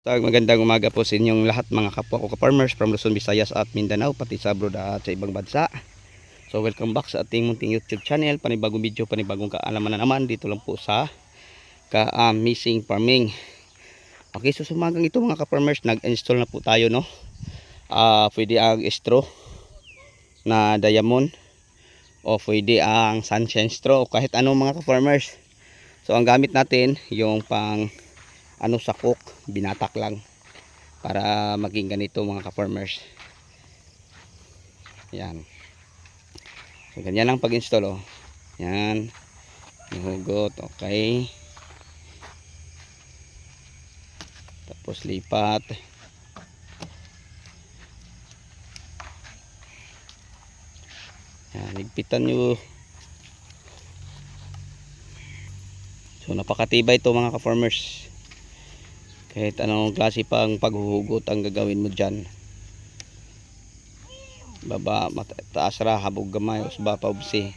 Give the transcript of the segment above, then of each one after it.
Magandang umaga po sa inyong lahat mga kapwa ko ka-farmers from Luzon, Visayas at Mindanao, pati sa abroad at sa ibang bansa. So welcome back sa ating munting YouTube channel. Panibagong video, panibagong kaalaman na naman dito lang po sa Missing Farming. Okay, so sumagang ito mga ka-farmers, nag-install na po tayo, no. Pwede ang straw na diamond o pwede ang sunshine straw o kahit anong mga ka-farmers. So ang gamit natin yung pang sakok, binatak lang para maging ganito mga ka-farmers. Yan. So ganyan lang pag-install, oh. Yan. Hugot, okay. Tapos lipat. Yan, ligpitan nyo. So napakatibay ito mga ka-farmers. Kahit anong klase pang paghuhugot ang gagawin mo dyan, baba, taas ra, habog gamay, usba pa ubsi.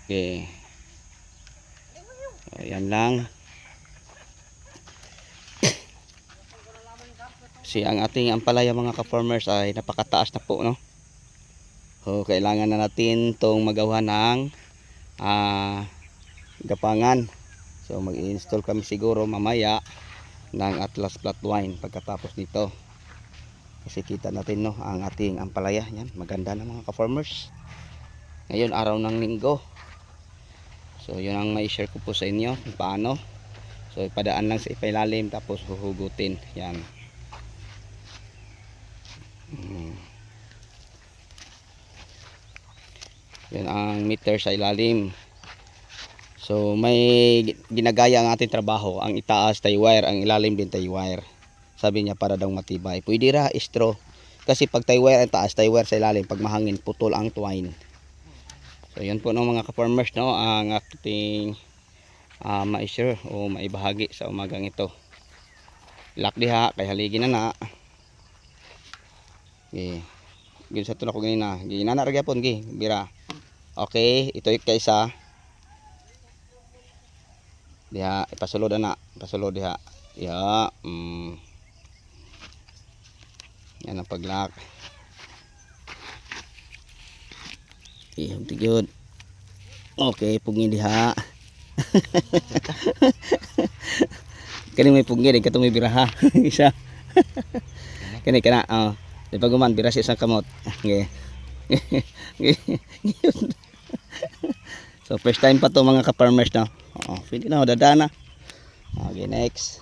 Okay. So, yan lang. Kasi ang ating ampalaya mga ka-farmers ay napakataas na po, no? So kailangan na natin itong magawa ng gapangan. So mag-i-install kami siguro mamaya ng Atlas Flat Wine pagkatapos nito. Kasi kita natin, no, ang ating ampalaya. Yan, maganda na mga ka-farmers. Ngayon araw ng linggo. So yun ang mai-share ko po sa inyo kung paano. So ipadaan lang sa ipailalim tapos huhugutin. Yan. Yan ang meter sa ilalim. So may ginagaya ang ating trabaho. Ang itaas tie wire, ang ilalim din tie wire. Sabi niya para daw matibay. Pwede ra straw. Kasi pag tie wire ang taas, tie wire sa ilalim, pag mahangin putol ang twine. So yun po, no, mga ka-farmers, no, ang ating ma-share o maibahagi sa umagang ito. Lock diha kay haligi na na. Okay. Gin sa tulak ko ganina. Ginana ra gyapon gi, bira. Okay, ito yung kaisa. Diha, ipasulod na. Ipasulod diha. Ya, yan ang pag-lock. Okay, tigod. Okay, pugni diha. Kani may pugni, katong may biraha. Isa. Kani kana, oh. Di paguman, bira sa isang kamot. Okay. So first time pa to mga ka-farmers, no. Pwede na, dadana. Okay, next.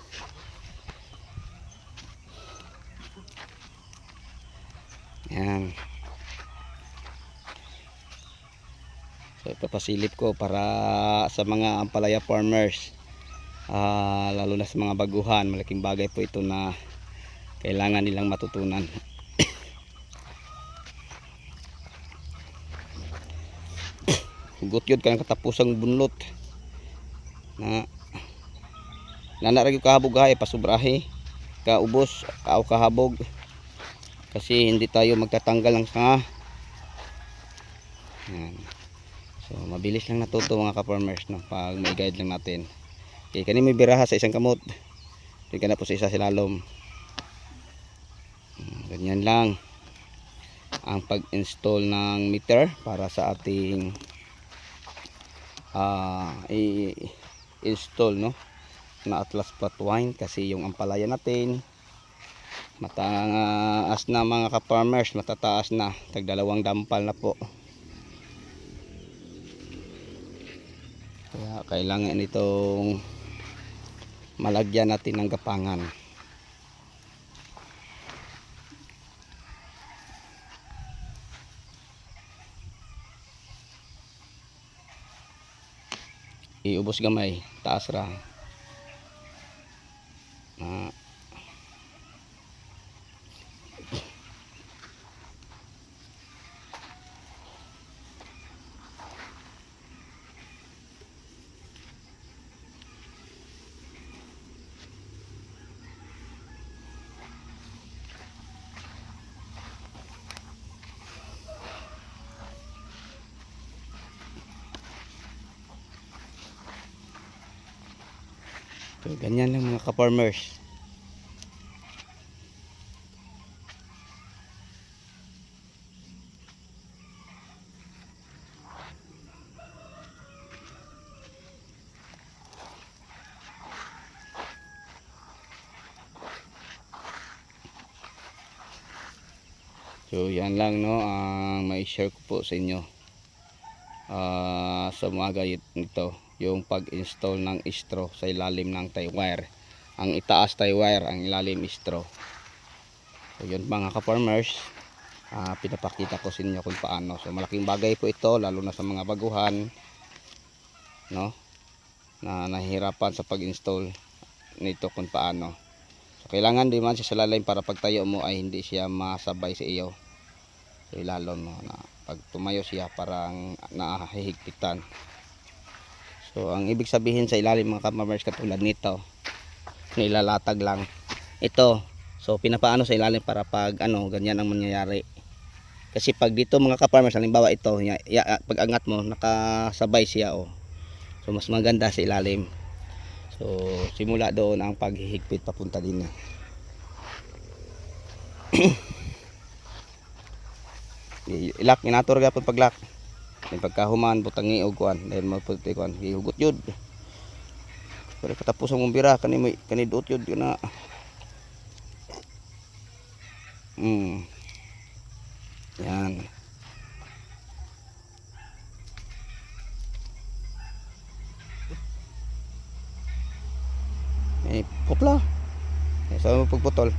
Yan. So ipapasilip ko para sa mga ampalaya farmers, lalo na sa mga baguhan. Malaking bagay po ito na kailangan nilang matutunan. Hugot yun kanang katapusang bunlot na nanarag yung kahabog ay pasubrahe kaubos o kahabog, kasi hindi tayo magtatanggal ng sanga. Yan. So mabilis lang natuto mga ka-farmers, no, pag may guide lang natin. Okay, kani may biraha sa isang kamot, tingnan na po sa isa silalom. Ganyan lang ang pag-install ng meter para sa ating i-install, no, na Atlas Flat Wine. Kasi yung ampalaya natin mataas na mga ka-farmers, matataas na, tag 2 dampal na po. Kaya kailangan itong malagyan natin ng gapangan. Iubos gamay, taas ra. So ganyan lang mga ka-farmers. So yan lang no ang may share ko po sa inyo sa mga gayet nito, yung pag-install ng straw sa ilalim ng tie wire. Ang itaas tie wire, ang ilalim straw. So yun mga ka-farmers, pinapakita ko sa inyo kung paano. So malaking bagay po ito lalo na sa mga baguhan no, na nahihirapan sa pag-install nito kung paano. So kailangan din man siya sa lalim para pagtayo mo ay hindi siya masabay sa iyo. So lalo no, na pag tumayo siya parang nahihigpitan. So ang ibig sabihin sa ilalim mga ka-farmers katulad nito, nilalatag lang ito. So pinapaano sa ilalim para pag ganyan ang mangyayari. Kasi pag dito mga ka-farmers, halimbawa ito, pag angat mo nakasabay siya So mas maganda sa ilalim. So simula doon ang paghihigpit papunta din. Ilak inator gyapon paglak. Then pagkahuman butang iog kuan, then maputi kuan, gihugot yun. Pero katapos ang umbira kanidot yun na. Yan. Pupla. So pagputol.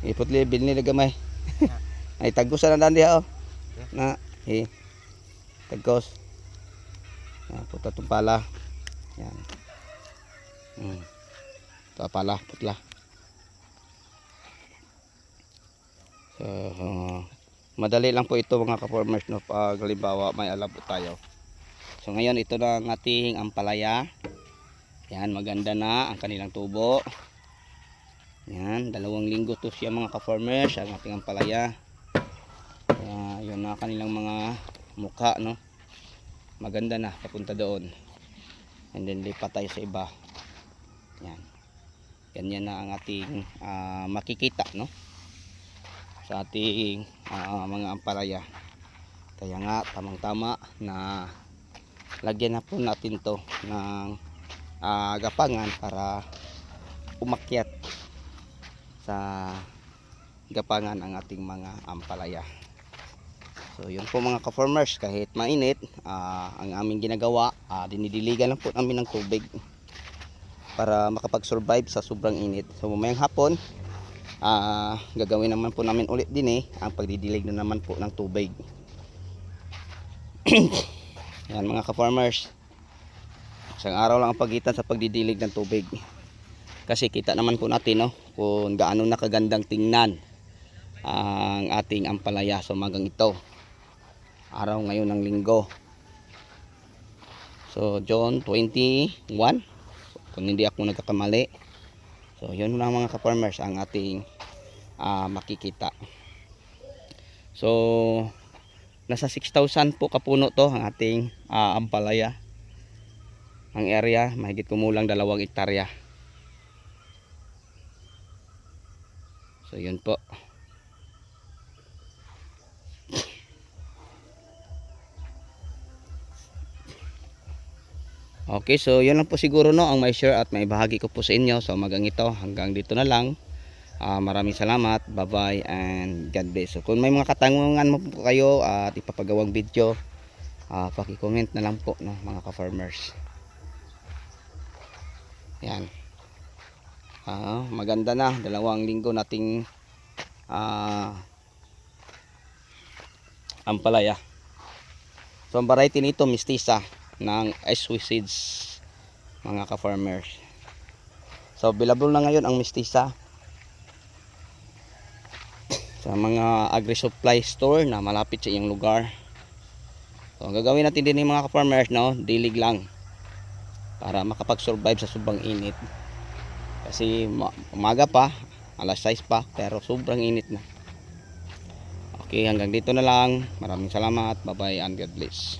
Ipot level ni gamay. Ay tagos na diha na tagos. Puta tong pala. Yan. Ito pala putla. So madali lang po ito mga ka-farmers no, pag halimbawa may alabo tayo. So ngayon ito na ang ating ampalaya. Yan, maganda na ang kanilang tubo. Yan, 2 linggo to siya mga ka-farmers ang ating ampalaya. Yun na kanilang mga mukha no. Maganda na papunta doon. And then lipat tayo sa iba. Yan. Ganyan na ang ating makikita no sa ating mga ampalaya. Kaya nga tamang-tama na lagyan na po natin to ng gapangan para umakyat sa gapangan ang ating mga ampalaya. So yun po mga ka-farmers, kahit mainit ang aming ginagawa, dinidiligan lang po namin ng tubig para makapag-survive sa sobrang init. So mamayang hapon gagawin naman po namin ulit din ang pagdidilig na naman po ng tubig. Yan mga ka-farmers, isang araw lang ang pagitan sa pagdidilig ng tubig. Kasi kita naman po natin no, kung gaano nakagandang tingnan ang ating ampalaya sa umagang ito. Araw ngayon ng linggo. So June 21, kung hindi ako nagkakamali. So yun lang mga ka-farmers ang ating makikita. So nasa 6,000 po kapuno to ang ating ampalaya. Ang area mahigit kumulang 2 hektarya. So yun po. Okay, so yun lang po siguro no ang may share at may bahagi ko po sa inyo. So umagang ito hanggang dito na lang. Maraming salamat, bye bye and God bless. So kung may mga katanungan mo po kayo at ipapagawang video, paki-comment na lang po no mga ka-farmers. Yan. Maganda na, 2 linggo nating ampalaya. So ang variety nito mistisa ng Swiss seeds mga ka-farmers. So available na ngayon ang mistisa sa mga agri-supply store na malapit sa iyong lugar. So ang gagawin natin din mga ka-farmers no, dilig lang para makapag-survive sa sobrang init. Kasi umaga pa, alas 6 pa, pero sobrang init na. Okay, hanggang dito na lang. Maraming salamat. Bye bye and God bless.